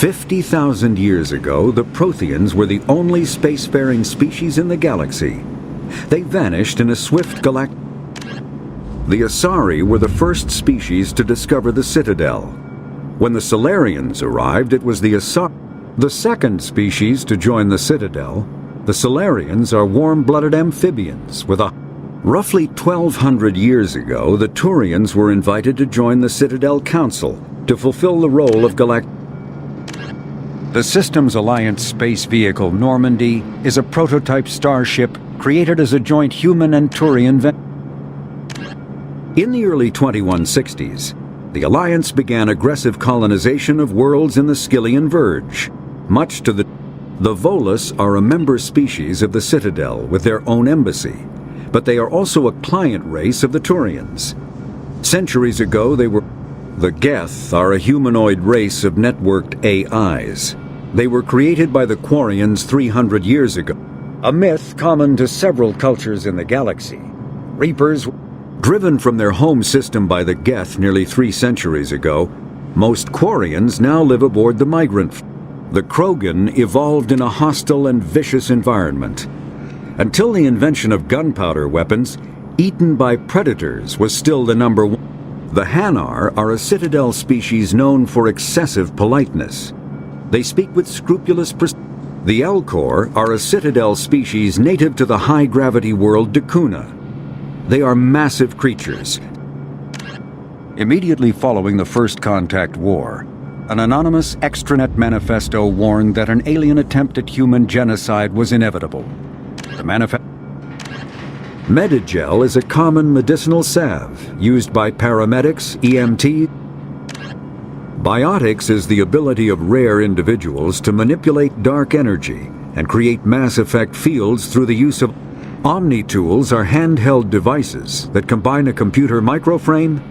50,000 years ago, the Protheans were the only spacefaring species in the galaxy. They vanished in a swift galactic... The Asari were the first species to discover the Citadel. When the Solarians arrived, it was the Asari, the second species to join the Citadel. The Solarians are warm-blooded amphibians with a... Roughly 1,200 years ago, the Turians were invited to join the Citadel Council to fulfill the role of galactic... The Systems Alliance space vehicle Normandy is a prototype starship created as a joint human and Turian venture. In the early 2160s, the Alliance began aggressive colonization of worlds in the Skyllian Verge. Much to the Volus are a member species of the Citadel with their own embassy, but they are also a client race of the Turians. Centuries ago, they were... The Geth are a humanoid race of networked AIs. They were created by the Quarians 300 years ago, a myth common to several cultures in the galaxy. Reapers, driven from their home system by the Geth nearly 3 centuries ago, most Quarians now live aboard the migrant. The Krogan evolved in a hostile and vicious environment. Until the invention of gunpowder weapons, eaten by predators was still the number one. The Hanar are a Citadel species known for excessive politeness. They speak with scrupulous precision. The Elcor are a Citadel species native to the high-gravity world Dakuna. They are massive creatures. Immediately following the First Contact War, an anonymous extranet manifesto warned that an alien attempt at human genocide was inevitable. The manifesto... Medigel is a common medicinal salve used by paramedics, EMT. Biotics is the ability of rare individuals to manipulate dark energy and create mass effect fields through the use of... Omni-tools are handheld devices that combine a computer microframe.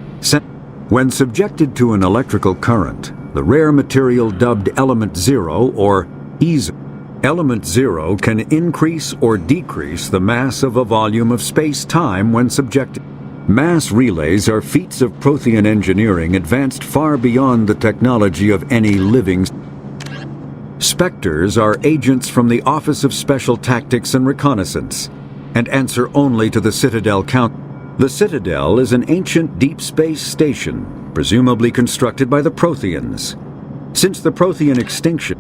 When subjected to an electrical current, the rare material dubbed Element Zero, or EZO. Element Zero can increase or decrease the mass of a volume of space-time when subjected. Mass relays are feats of Prothean engineering advanced far beyond the technology of any living. Spectres are agents from the Office of Special Tactics and Reconnaissance, and answer only to the Citadel Council. The Citadel is an ancient deep space station, presumably constructed by the Protheans. Since the Prothean extinction,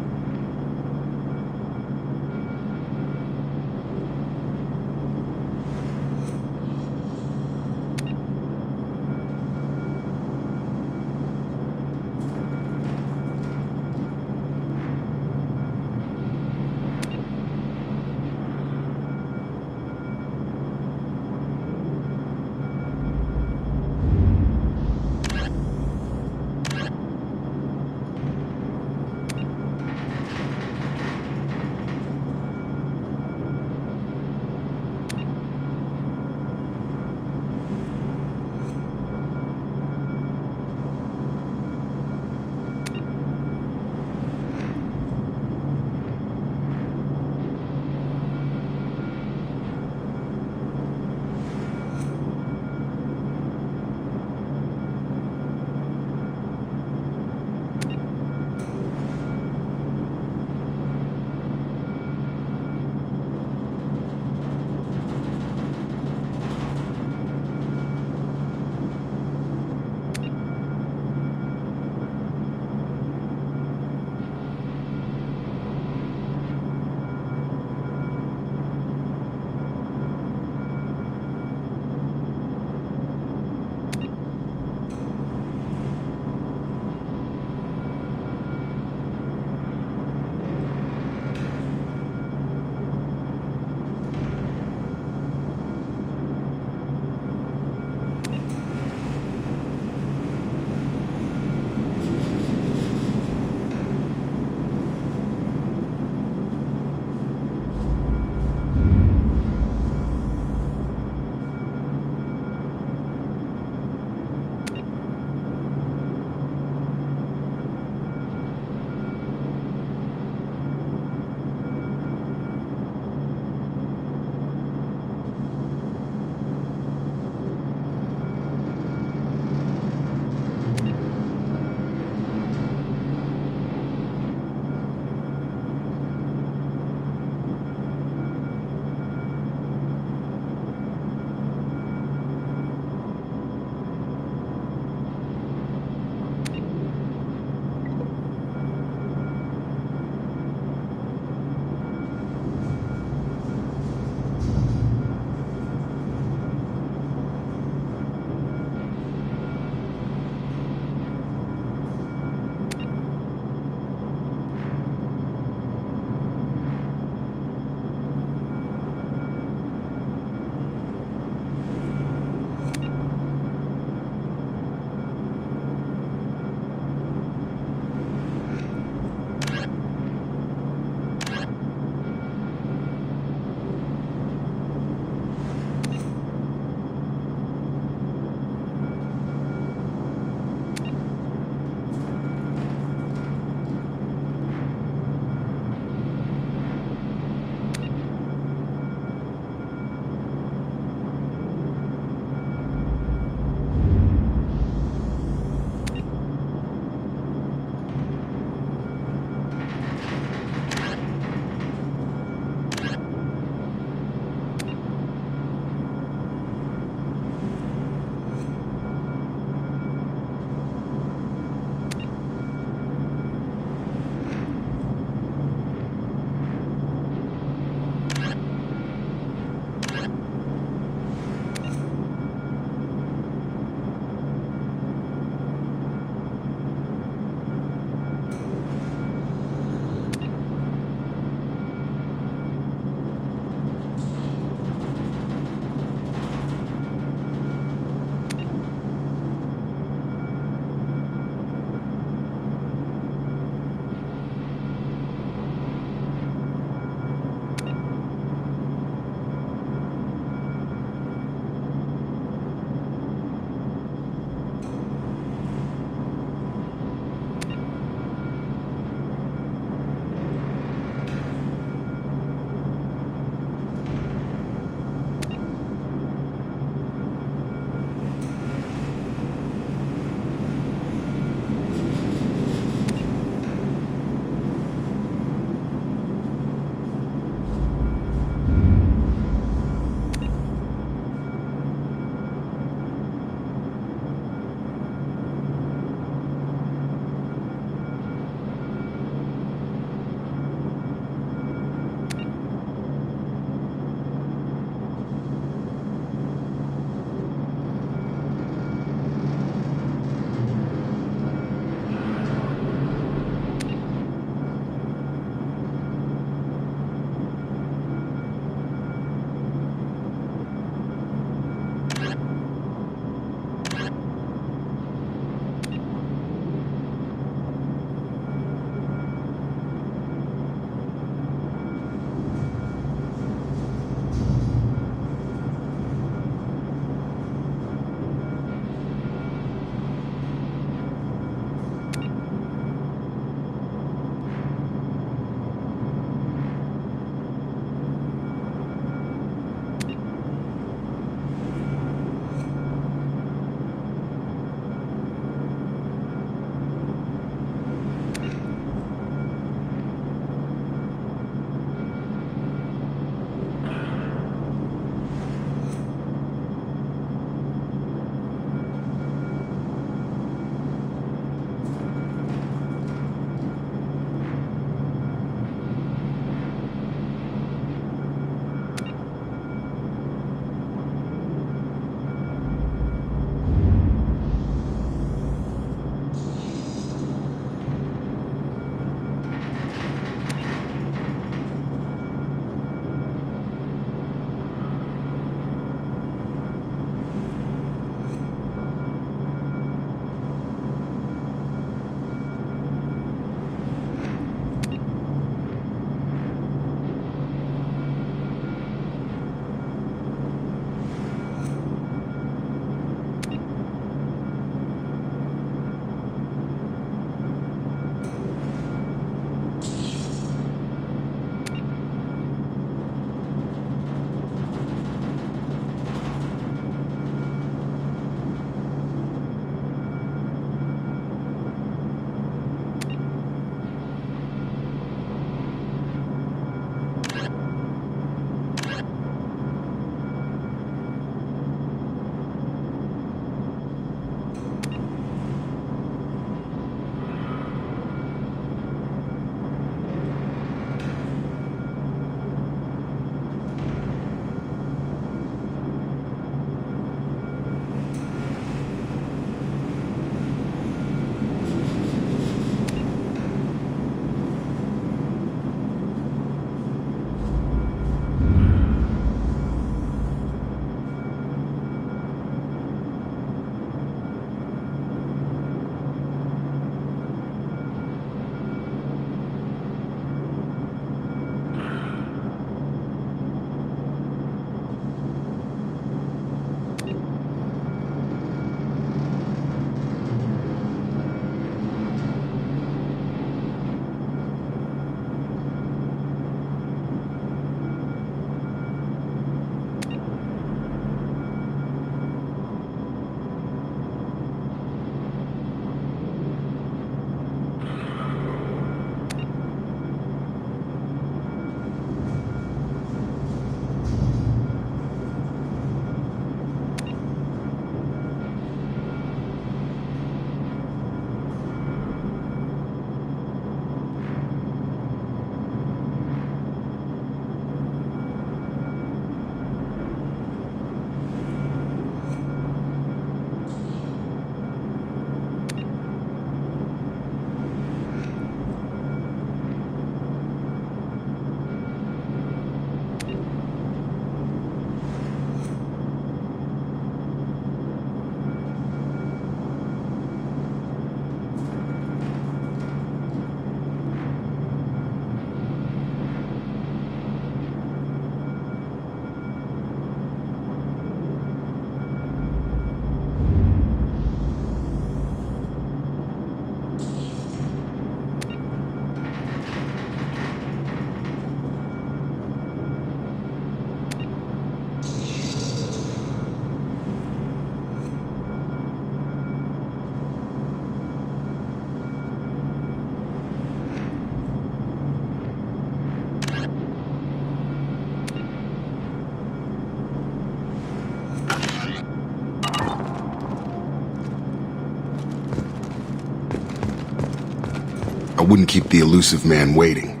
wouldn't keep the elusive man waiting.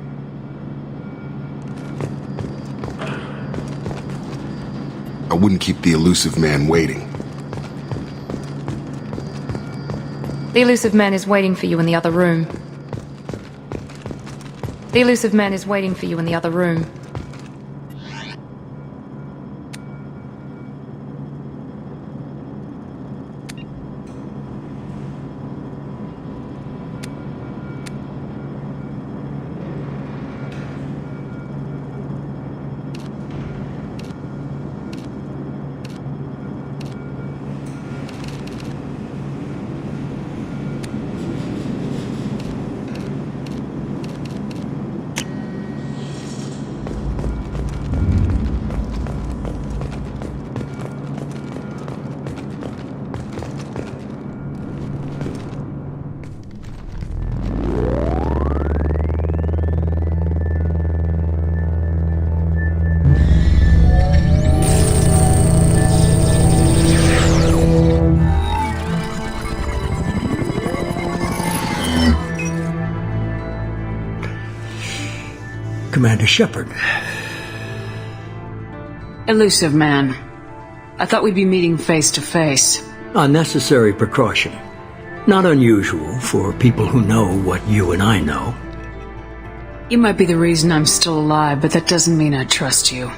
I wouldn't keep the elusive man waiting. The elusive man is waiting for you in the other room. The elusive man is waiting for you in the other room. Commander Shepard. Elusive man. I thought we'd be meeting face to face. A necessary precaution. Not unusual for people who know what you and I know. You might be the reason I'm still alive, but that doesn't mean I trust you.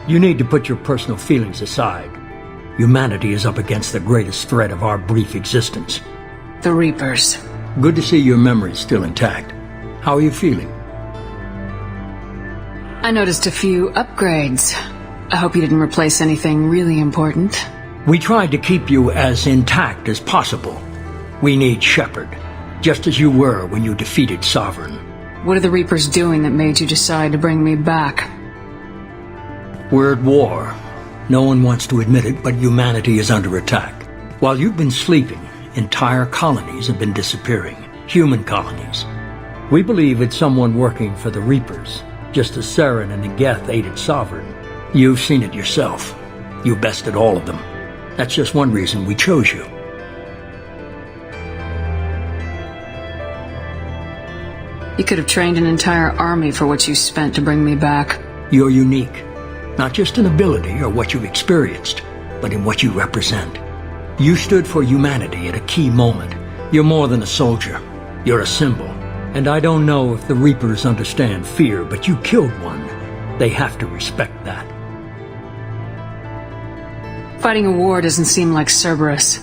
You need to put your personal feelings aside. Humanity is up against the greatest threat of our brief existence. The Reapers. Good to see your memory's still intact. How are you feeling? I noticed a few upgrades. I hope you didn't replace anything really important. We tried to keep you as intact as possible. We need Shepard, just as you were when you defeated Sovereign. What are the Reapers doing that made you decide to bring me back? We're at war. No one wants to admit it, but humanity is under attack. While you've been sleeping, entire colonies have been disappearing. Human colonies. We believe it's someone working for the Reapers, just as Saren and Negeth aided Sovereign. You've seen it yourself. You bested all of them. That's just one reason we chose you. You could have trained an entire army for what you spent to bring me back. You're unique. Not just in ability or what you've experienced, but in what you represent. You stood for humanity at a key moment. You're more than a soldier. You're a symbol. And I don't know if the Reapers understand fear, but you killed one. They have to respect that. Fighting a war doesn't seem like Cerberus.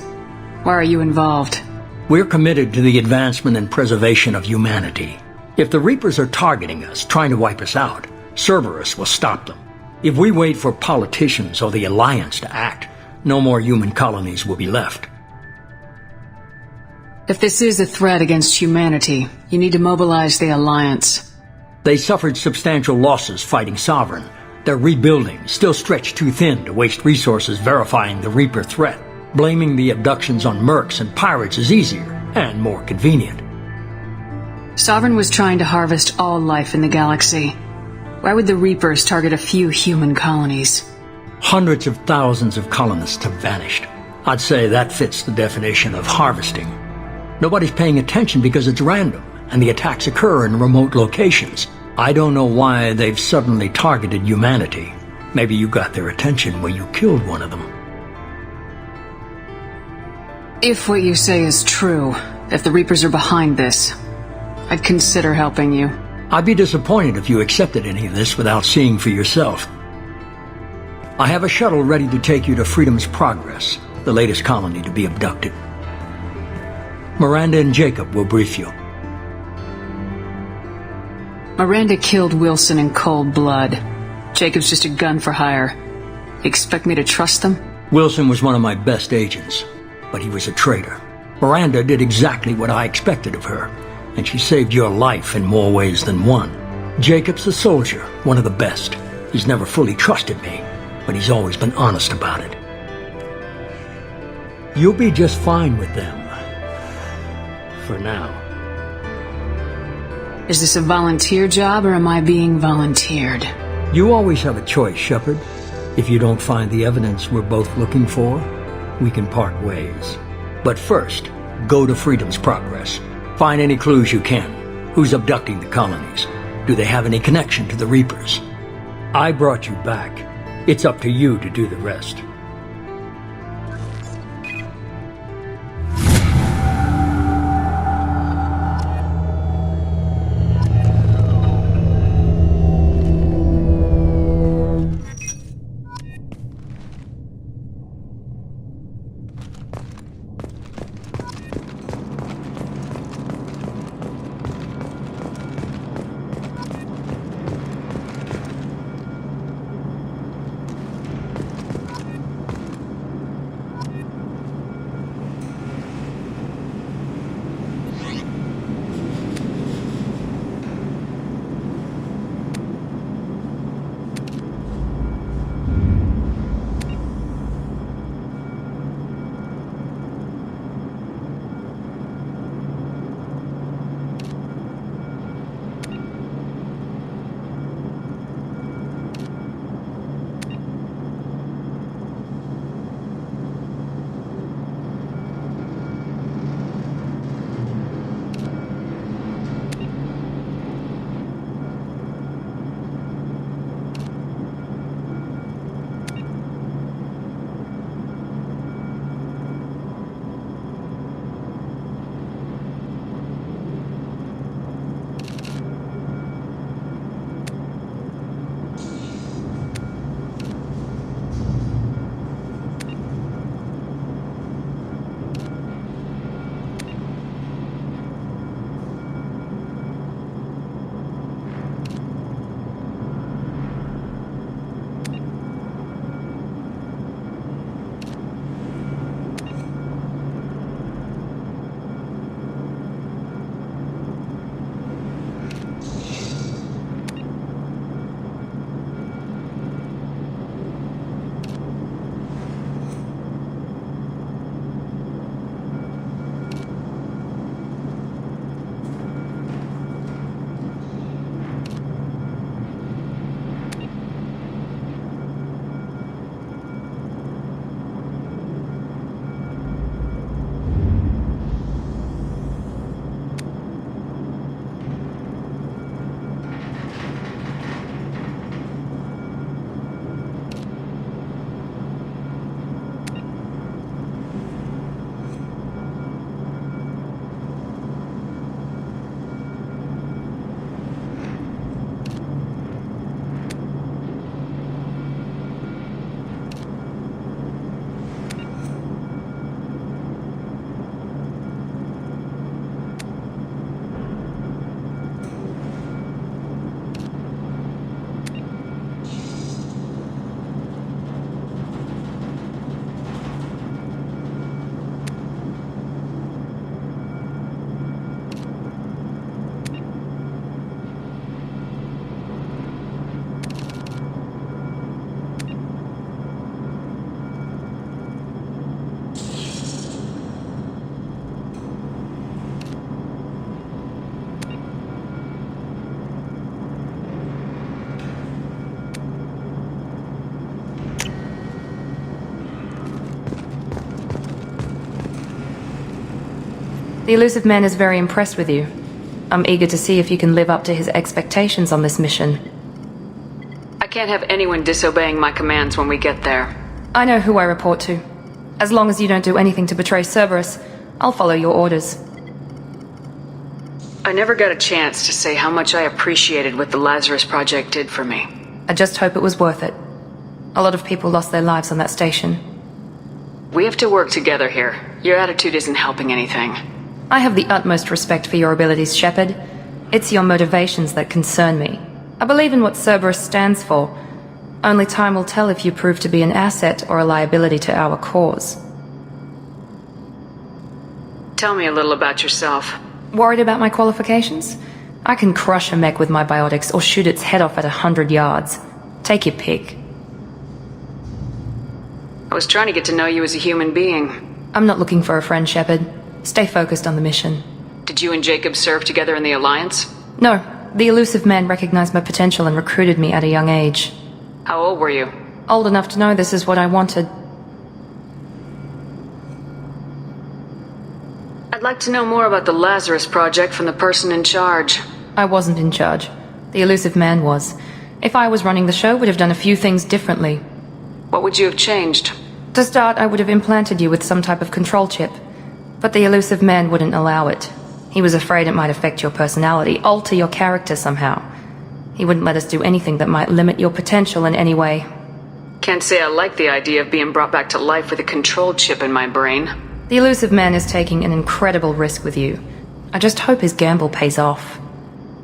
Why are you involved? We're committed to the advancement and preservation of humanity. If the Reapers are targeting us, trying to wipe us out, Cerberus will stop them. If we wait for politicians or the Alliance to act, no more human colonies will be left. If this is a threat against humanity, you need to mobilize the Alliance. They suffered substantial losses fighting Sovereign. They're rebuilding, still stretched too thin to waste resources verifying the Reaper threat. Blaming the abductions on mercs and pirates is easier and more convenient. Sovereign was trying to harvest all life in the galaxy. Why would the Reapers target a few human colonies? Hundreds of thousands of colonists have vanished. I'd say that fits the definition of harvesting. Nobody's paying attention because it's random, and the attacks occur in remote locations. I don't know why they've suddenly targeted humanity. Maybe you got their attention when you killed one of them. If what you say is true, if the Reapers are behind this, I'd consider helping you. I'd be disappointed if you accepted any of this without seeing for yourself. I have a shuttle ready to take you to Freedom's Progress, the latest colony to be abducted. Miranda and Jacob will brief you. Miranda killed Wilson in cold blood. Jacob's just a gun for hire. You expect me to trust them? Wilson was one of my best agents, but he was a traitor. Miranda did exactly what I expected of her, and she saved your life in more ways than one. Jacob's a soldier, one of the best. He's never fully trusted me, but he's always been honest about it. You'll be just fine with them. For now. Is this a volunteer job, or am I being volunteered? You always have a choice, Shepard. If you don't find the evidence we're both looking for, we can part ways. But first, go to Freedom's Progress. Find any clues you can. Who's abducting the colonies? Do they have any connection to the Reapers? I brought you back. It's up to you to do the rest. The elusive man is very impressed with you. I'm eager to see if you can live up to his expectations on this mission. I can't have anyone disobeying my commands when we get there. I know who I report to. As long as you don't do anything to betray Cerberus, I'll follow your orders. I never got a chance to say how much I appreciated what the Lazarus Project did for me. I just hope it was worth it. A lot of people lost their lives on that station. We have to work together here. Your attitude isn't helping anything. I have the utmost respect for your abilities, Shepard. It's your motivations that concern me. I believe in what Cerberus stands for. Only time will tell if you prove to be an asset or a liability to our cause. Tell me a little about yourself. Worried about my qualifications? I can crush a mech with my biotics or shoot its head off at 100 yards. Take your pick. I was trying to get to know you as a human being. I'm not looking for a friend, Shepard. Stay focused on the mission. Did you and Jacob serve together in the Alliance? No. The elusive man recognized my potential and recruited me at a young age. How old were you? Old enough to know this is what I wanted. I'd I'd like to know more about the Lazarus Project from the person in charge. I wasn't in charge. The elusive man was. If I was running the show, would have done a few things differently. What would you have changed? To start, I would have implanted you with some type of control chip. But the elusive man wouldn't allow it. He was afraid it might affect your personality, alter your character somehow. He wouldn't let us do anything that might limit your potential in any way. Can't say I like the idea of being brought back to life with a control chip in my brain. The elusive man is taking an incredible risk with you. I just hope his gamble pays off.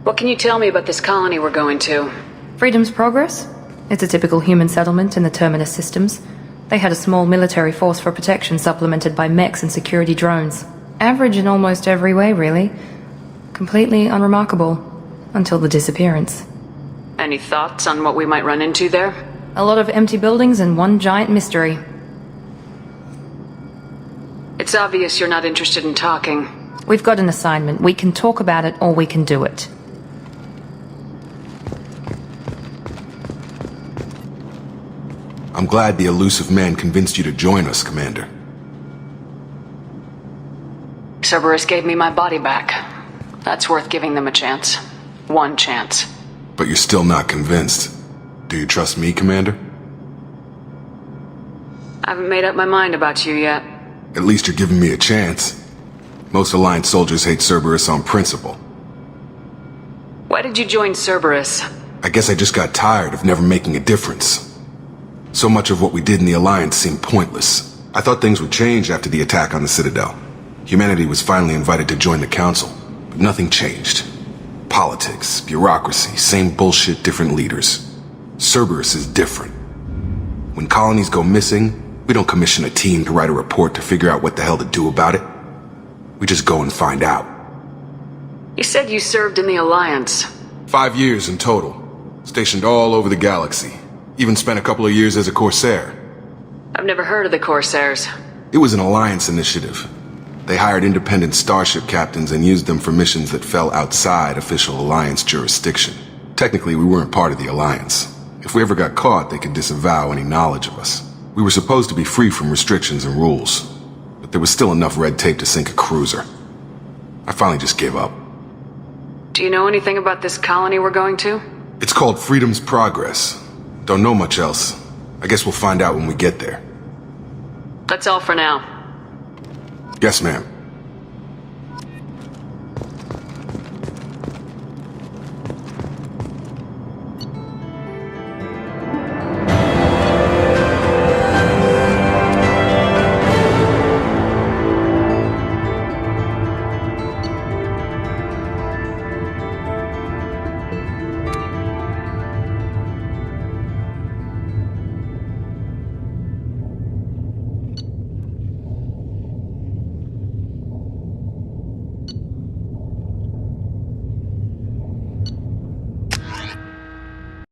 What can you tell me about this colony we're going to? Freedom's Progress? It's a typical human settlement in the Terminus systems. They had a small military force for protection supplemented by mechs and security drones. Average in almost every way, really. Completely unremarkable. Until the disappearance. Any thoughts on what we might run into there? A lot of empty buildings and one giant mystery. It's obvious you're not interested in talking. We've got an assignment. We can talk about it or we can do it. I'm glad the elusive man convinced you to join us, Commander. Cerberus gave me my body back. That's worth giving them a chance. One chance. But you're still not convinced. Do you trust me, Commander? I haven't made up my mind about you yet. At least you're giving me a chance. Most Alliance soldiers hate Cerberus on principle. Why did you join Cerberus? I guess I just got tired of never making a difference. So much of what we did in the Alliance seemed pointless. I thought things would change after the attack on the Citadel. Humanity was finally invited to join the Council, but nothing changed. Politics, bureaucracy, same bullshit, different leaders. Cerberus is different. When colonies go missing, we don't commission a team to write a report to figure out what the hell to do about it. We just go and find out. You said you served in the Alliance. 5 years in total. Stationed all over the galaxy. Even spent a couple of years as a Corsair. I've never heard of the Corsairs. It was an Alliance initiative. They hired independent starship captains and used them for missions that fell outside official Alliance jurisdiction. Technically, we weren't part of the Alliance. If we ever got caught, they could disavow any knowledge of us. We were supposed to be free from restrictions and rules, but there was still enough red tape to sink a cruiser. I finally just gave up. Do you know anything about this colony we're going to? It's called Freedom's Progress. Don't know much else. I guess we'll find out when we get there. That's all for now. Yes, ma'am.